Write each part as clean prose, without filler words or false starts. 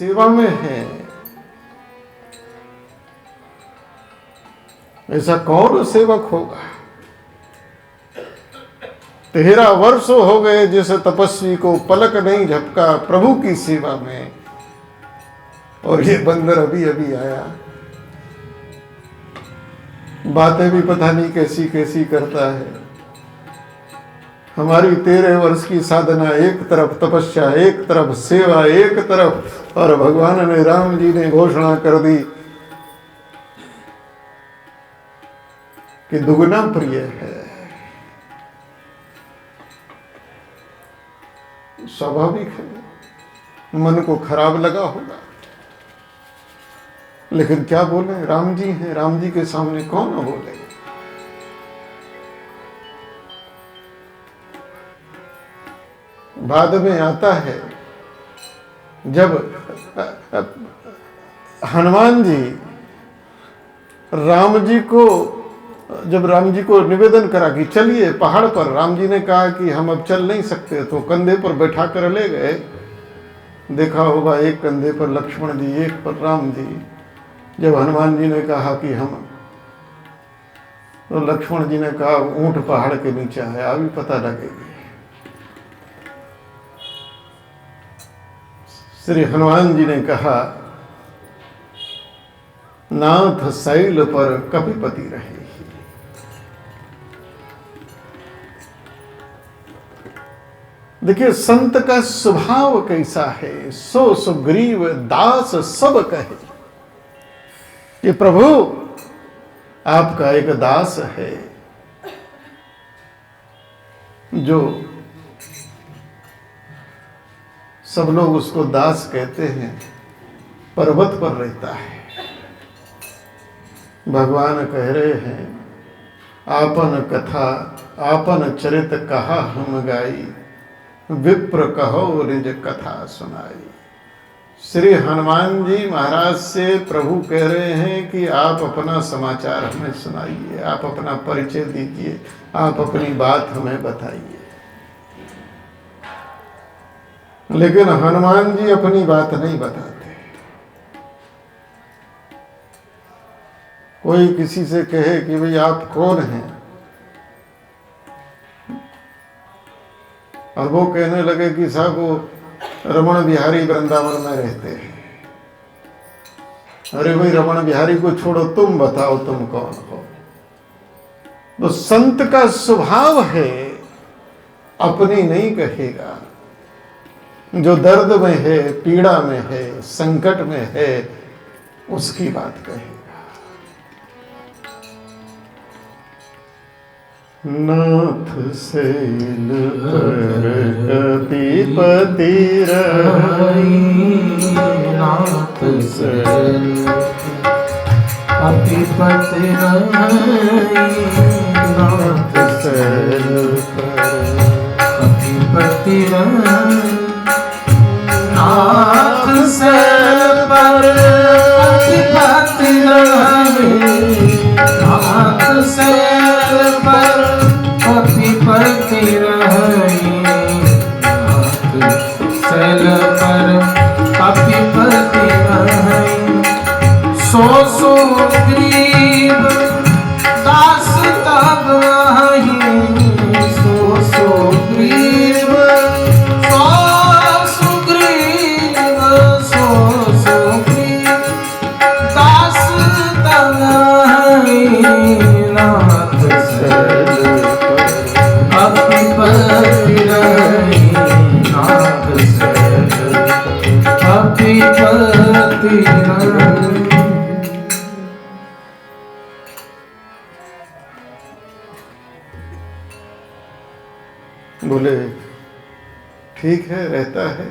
सेवा में है। ऐसा कौन सेवक होगा? 13 वर्ष हो गए जिस तपस्वी को पलक नहीं झपका प्रभु की सेवा में, और ये बंदर अभी अभी आया, बातें भी पता नहीं कैसी कैसी करता है। हमारी 13 वर्ष की साधना एक तरफ, तपस्या एक तरफ, सेवा एक तरफ, और भगवान ने, राम जी ने घोषणा कर दी कि दुगना प्रिय है। स्वाभाविक है, मन को खराब लगा होगा, लेकिन क्या बोले, राम जी हैं, राम जी के सामने कौन न बोले। बाद में आता है जब हनुमान जी जब राम जी को निवेदन करा कि चलिए पहाड़ पर, राम जी ने कहा कि हम अब चल नहीं सकते, तो कंधे पर बैठा कर ले गए। देखा होगा एक कंधे पर लक्ष्मण जी, एक पर राम जी। जब हनुमान जी ने कहा कि हम, तो लक्ष्मण जी ने कहा ऊंट पहाड़ के नीचे है, अभी पता लगेगी। श्री हनुमान जी ने कहा नाथ शैल पर कपिपति रहे। देखिए संत का स्वभाव कैसा है, सो सुग्रीव दास सब कहे कि प्रभु आपका एक दास है जो सब लोग उसको दास कहते हैं, पर्वत पर रहता है। भगवान कह रहे हैं आपन कथा आपन चरित कहा हम गाई, विप्र कहो निज कथा सुनाई। श्री हनुमान जी महाराज से प्रभु कह रहे हैं कि आप अपना समाचार हमें सुनाइए, आप अपना परिचय दीजिए, आप अपनी बात हमें बताइए। लेकिन हनुमान जी अपनी बात नहीं बताते। कोई किसी से कहे कि भाई आप कौन हैं, और वो कहने लगे कि साहब वो रमण बिहारी वृंदावन में रहते हैं। अरे भाई रमण बिहारी को छोड़ो, तुम बताओ तुम कौन हो। तो संत का स्वभाव है अपनी नहीं कहेगा, जो दर्द में है, पीड़ा में है, संकट में है, उसकी बात कहेगा। नाथ शैल पर कपिपति रही, नाथ शैल कपिपति रही, नाथ शैल पर कपिपति रही, नाथ शैल पर कपिपति रही, नाथ शैल पर कपिपति रही, नाथ शैल पर कपिपति रही। सो सुग्रीव दास तब रही, सो सुग्रीव दास तब रही, नाथ शैल कपिपति रही, नाथ शैल कपिपति रही। बोले ठीक है, रहता है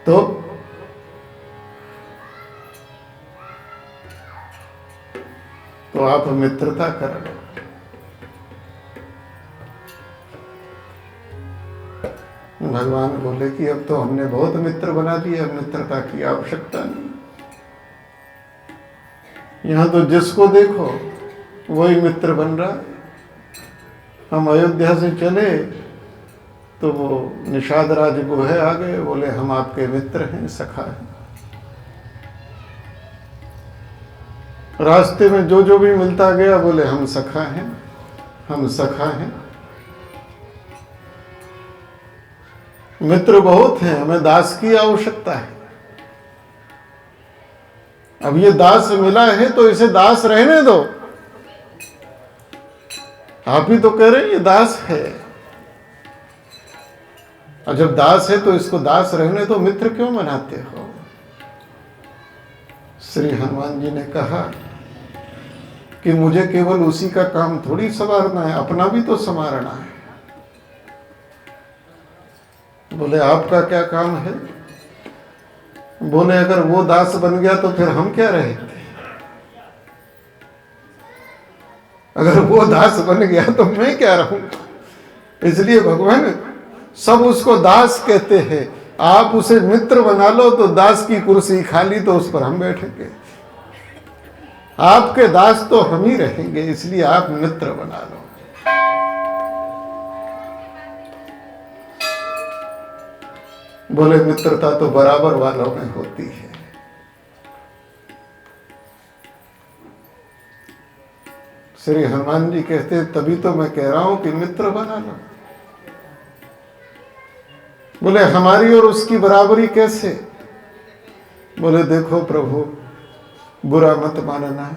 तो आप मित्रता कर लो। भगवान बोले कि अब तो हमने बहुत मित्र बना दिए, अब मित्रता की आवश्यकता नहीं। यहां तो जिसको देखो वही मित्र बन रहा है। हम अयोध्या से चले तो वो निषाद राज गुहे आ गए, बोले हम आपके मित्र हैं, सखा हैं। रास्ते में जो जो भी मिलता गया बोले हम सखा हैं, हम सखा हैं। मित्र बहुत हैं, हमें दास की आवश्यकता है। अब ये दास मिला है तो इसे दास रहने दो। आप ही तो कह रहे हैं ये दास है, और जब दास है तो इसको दास रहने दो, मित्र क्यों बनाते हो? श्री हनुमान जी ने कहा कि मुझे केवल उसी का काम थोड़ी संवारना है, अपना भी तो संवारना है। बोले आपका क्या काम है? बोले अगर वो दास बन गया तो फिर हम क्या रहेंगे? अगर वो दास बन गया तो मैं क्या रहूंगा? इसलिए भगवान सब उसको दास कहते हैं। आप उसे मित्र बना लो तो दास की कुर्सी खाली, तो उस पर हम बैठेंगे। आपके दास तो हम ही रहेंगे, इसलिए आप मित्र बना लो। बोले मित्रता तो बराबर वालों में होती है। श्री हनुमान जी कहते तभी तो मैं कह रहा हूं कि मित्र बना लो। बोले हमारी और उसकी बराबरी कैसे? बोले देखो प्रभु, बुरा मत मानना,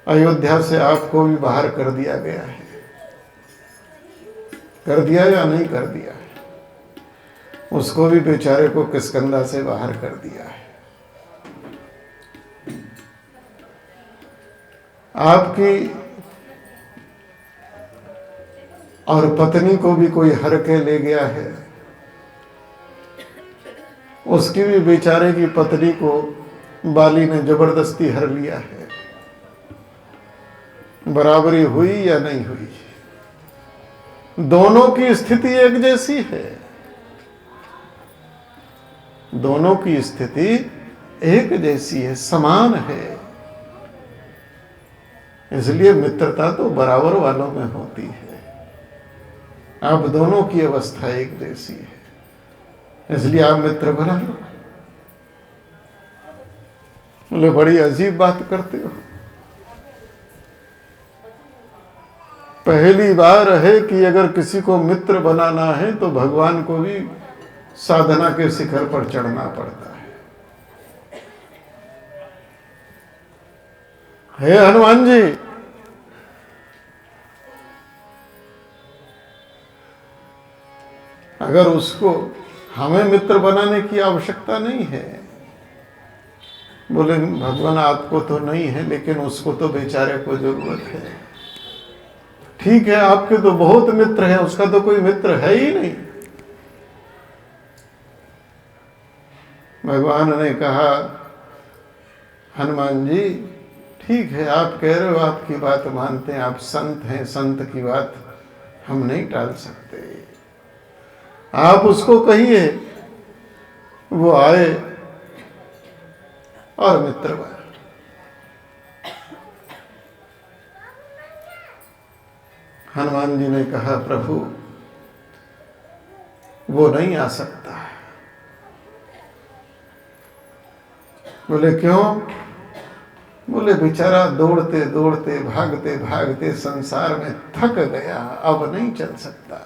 अयोध्या से आपको भी बाहर कर दिया गया है। कर दिया या नहीं कर दिया? उसको भी बेचारे को किष्किंधा से बाहर कर दिया है। आपकी और पत्नी को भी कोई हर के ले गया है। उसकी भी बेचारे की पत्नी को बाली ने जबरदस्ती हर लिया है। बराबरी हुई या नहीं हुई? दोनों की स्थिति एक जैसी है। दोनों की स्थिति एक जैसी है, समान है। इसलिए मित्रता तो बराबर वालों में होती है। आप दोनों की अवस्था एक जैसी है, इसलिए आप मित्र बना लो। बोले बड़ी अजीब बात करते हो। पहली बार है कि अगर किसी को मित्र बनाना है तो भगवान को भी साधना के शिखर पर चढ़ना पड़ता है। हे हनुमान जी, अगर उसको हमें मित्र बनाने की आवश्यकता नहीं है। बोले भगवान आपको तो नहीं है, लेकिन उसको तो बेचारे को जरूरत है। ठीक है, आपके तो बहुत मित्र हैं, उसका तो कोई मित्र है ही नहीं। भगवान ने कहा हनुमान जी ठीक है, आप कह रहे हो, आपकी बात मानते हैं, आप संत हैं, संत की बात हम नहीं टाल सकते। आप उसको कहिए वो आए और मित्र बने। हनुमान जी ने कहा प्रभु वो नहीं आ सकता। बोले क्यों? बोले बेचारा दौड़ते दौड़ते भागते भागते संसार में थक गया, अब नहीं चल सकता।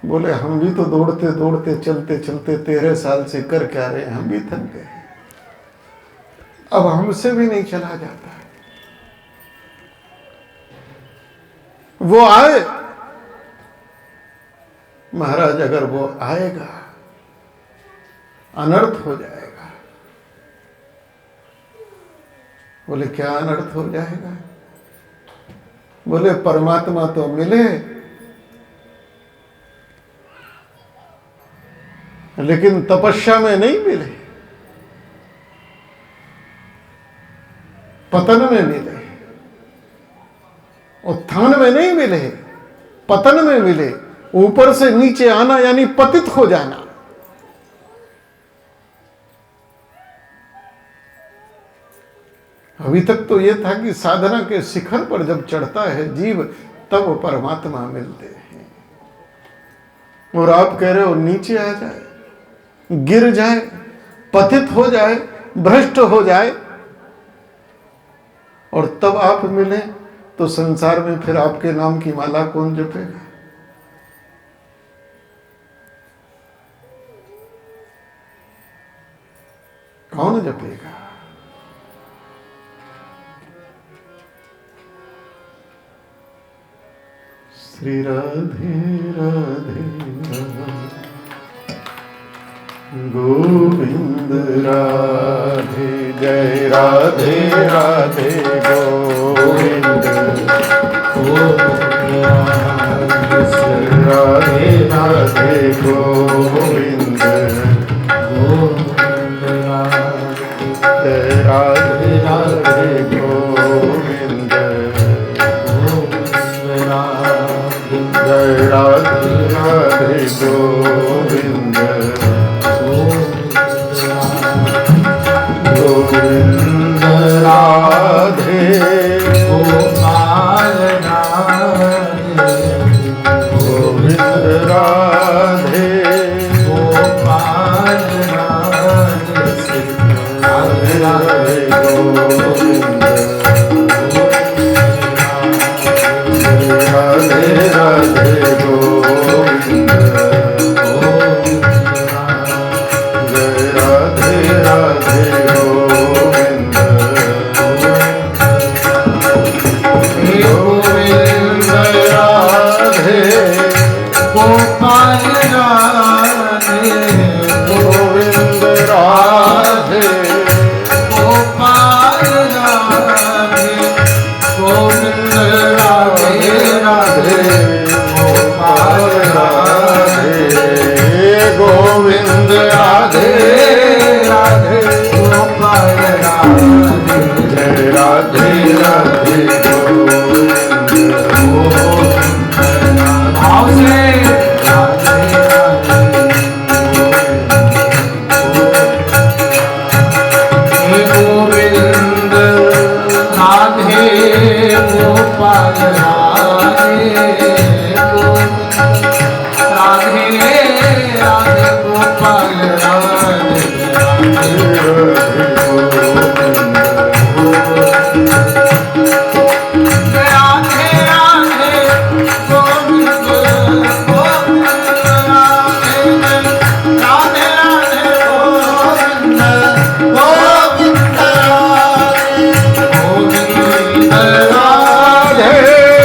बोले हम भी तो दौड़ते दौड़ते चलते चलते 13 साल से कर क्या रहे, हम भी थक गए, अब हमसे भी नहीं चला जाता। वो आए। महाराज अगर वो आएगा अनर्थ हो जाएगा। बोले क्या अनर्थ हो जाएगा? बोले परमात्मा तो मिले, लेकिन तपस्या में नहीं मिले, पतन में मिले, उत्थान में नहीं मिले, पतन में मिले। ऊपर से नीचे आना यानी पतित हो जाना। अभी तक तो यह था कि साधना के शिखर पर जब चढ़ता है जीव तब परमात्मा मिलते हैं। और आप कह रहे हो नीचे आ जाए, गिर जाए, पतित हो जाए, भ्रष्ट हो जाए, और तब आप मिले तो संसार में फिर आपके नाम की माला कौन जपेगा? कौन जपेगा? श्री राधे राधे गोविंद राधे, जय राधे राधे गोविंद राधे राधे गोविंद जय राधे राधे गोविंद जय राधे राधे गोविंद गोविंद राधे गोपाल राधे गोविंद राधे गोपाल राधे राधे राधे गोविंद राधे राधे गोविंद जय राधे राधे गोविंद गोविंद राधे गोपाल राधे गोविंद राधे गोपाल राधे गोविंद राधे राधे गोपाल राधे गोविंद राधे राधे गोपाल राधे जय राधे राधे गोविंद भाव से राधे राधे गोविंद राधे गोपाल राधे राधे राधे गोपाल राधे राधे राधे गोविंद गोविंद राधे राधे राधे गोविंद गोविंद राधे गोविंद राधे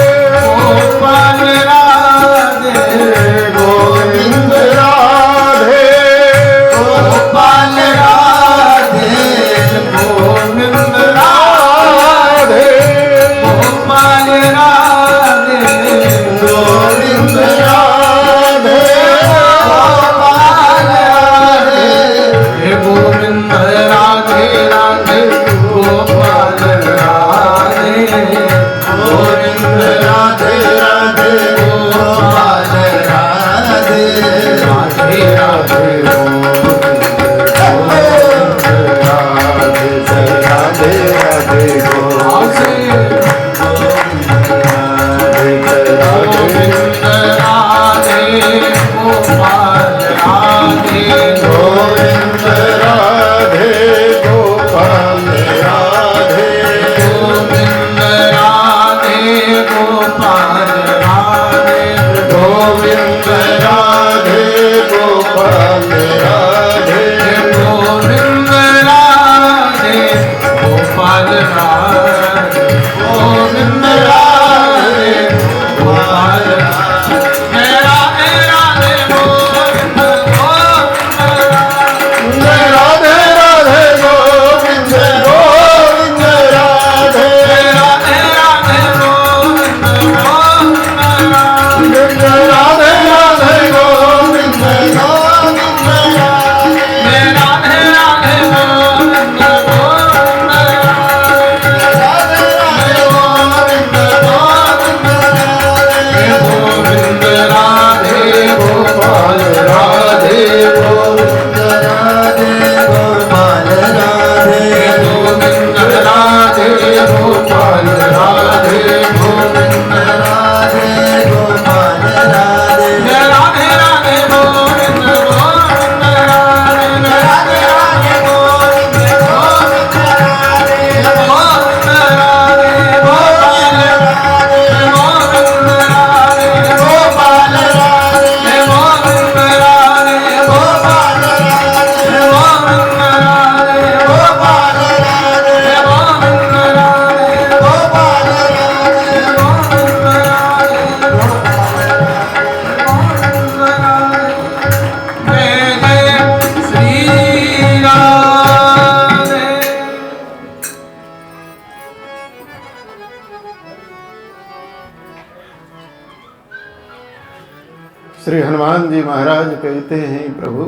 हनुमान जी महाराज कहते हैं प्रभु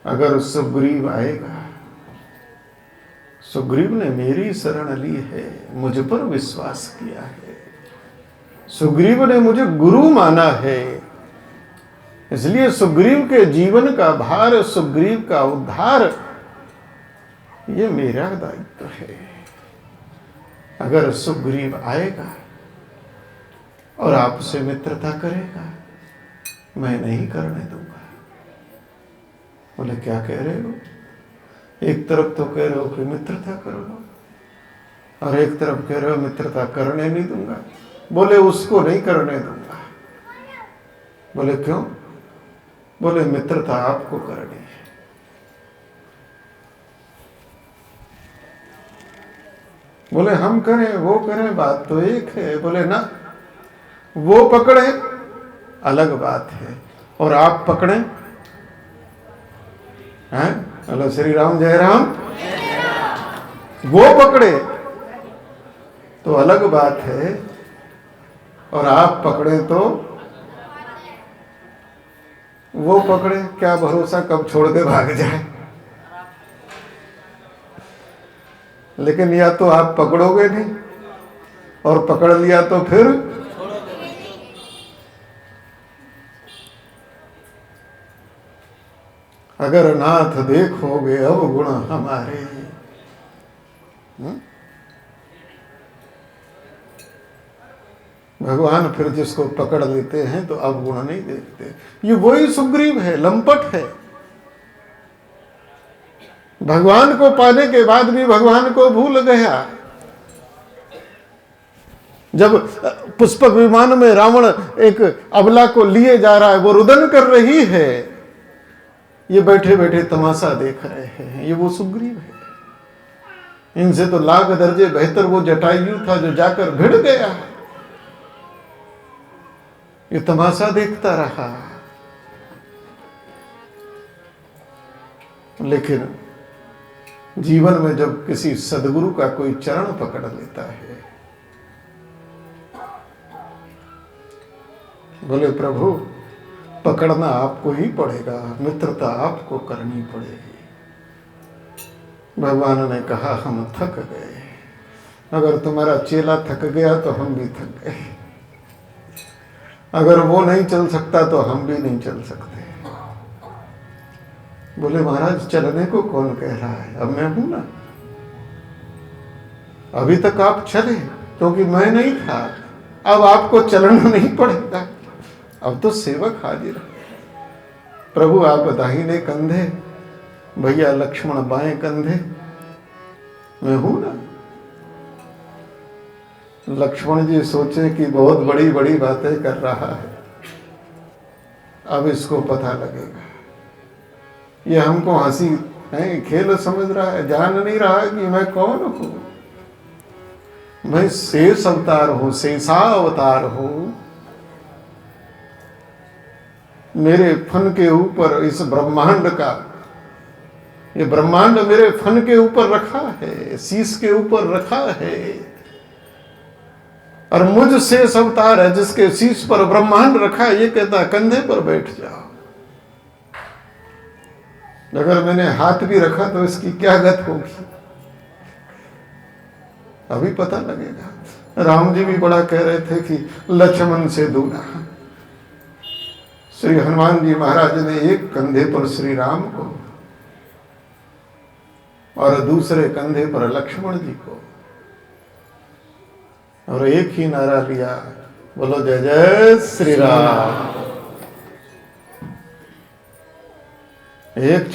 अगर सुग्रीव आएगा, सुग्रीव ने मेरी शरण ली है, मुझ पर विश्वास किया है, सुग्रीव ने मुझे गुरु माना है, इसलिए सुग्रीव के जीवन का भार, सुग्रीव का उद्धार ये मेरा दायित्व है। अगर सुग्रीव आएगा और आपसे मित्रता करेगा, मैं नहीं करने दूंगा। बोले क्या कह रहे हो? एक तरफ तो कह रहे हो कि मित्रता कर लो और एक तरफ कह रहे हो मित्रता करने नहीं दूंगा। बोले उसको नहीं करने दूंगा। बोले क्यों? बोले मित्रता आपको करनी है। बोले हम करें वो करें, बात तो एक है। बोले ना, वो पकड़े अलग बात है और आप पकड़े हैं। हेलो श्री राम जय राम। वो पकड़े तो अलग बात है और आप पकड़े तो वो पकड़े, क्या भरोसा कब छोड़ के भाग जाए। लेकिन या तो आप पकड़ोगे नहीं और पकड़ लिया तो फिर अगर नाथ देखोगे अब गुण हमारे। भगवान फिर जिसको पकड़ लेते हैं तो अब गुण नहीं देखते। ये वही सुग्रीव है, लंपट है। भगवान को पाने के बाद भी भगवान को भूल गया। जब पुष्पक विमान में रावण एक अबला को लिए जा रहा है, वो रुदन कर रही है, ये बैठे बैठे तमाशा देख रहे हैं। ये वो सुग्रीव है। इनसे तो लाख दर्जे बेहतर वो जटायु था जो जाकर भिड़ गया। ये तमाशा देखता रहा। लेकिन जीवन में जब किसी सदगुरु का कोई चरण पकड़ लेता है, बोले प्रभु पकड़ना आपको ही पड़ेगा, मित्रता आपको करनी पड़ेगी। भगवान ने कहा हम थक गए। अगर तुम्हारा चेला थक गया तो हम भी थक गए। अगर वो नहीं चल सकता तो हम भी नहीं चल सकते। बोले महाराज चलने को कौन कह रहा है? अब मैं हूं ना। अभी तक आप चले क्योंकि मैं नहीं था, अब आपको चलना नहीं पड़ेगा। अब तो सेवक हाजिर है। प्रभु आप दाहिने कंधे, भैया लक्ष्मण बाएं कंधे, मैं हूं ना। लक्ष्मण जी सोचे कि बहुत बड़ी बड़ी बातें कर रहा है, अब इसको पता लगेगा। ये हमको हंसी है, खेल समझ रहा है, जान नहीं रहा कि मैं कौन हूं। मैं शेष अवतार हूं, शेषावतार हूं। मेरे फन के ऊपर इस ब्रह्मांड का, ये ब्रह्मांड मेरे फन के ऊपर रखा है, शीश के ऊपर रखा है। और मुझ शेष अवतार है जिसके शीश पर ब्रह्मांड रखा है। ये कहता है कंधे पर बैठ जाओ। अगर मैंने हाथ भी रखा तो इसकी क्या गत होगी, अभी पता लगेगा। राम जी भी बड़ा कह रहे थे कि लक्ष्मण से दूरा। श्री हनुमान जी महाराज ने एक कंधे पर श्री राम को और दूसरे कंधे पर लक्ष्मण जी को, और एक ही नारा लिया, बोलो जय जय श्री राम। एक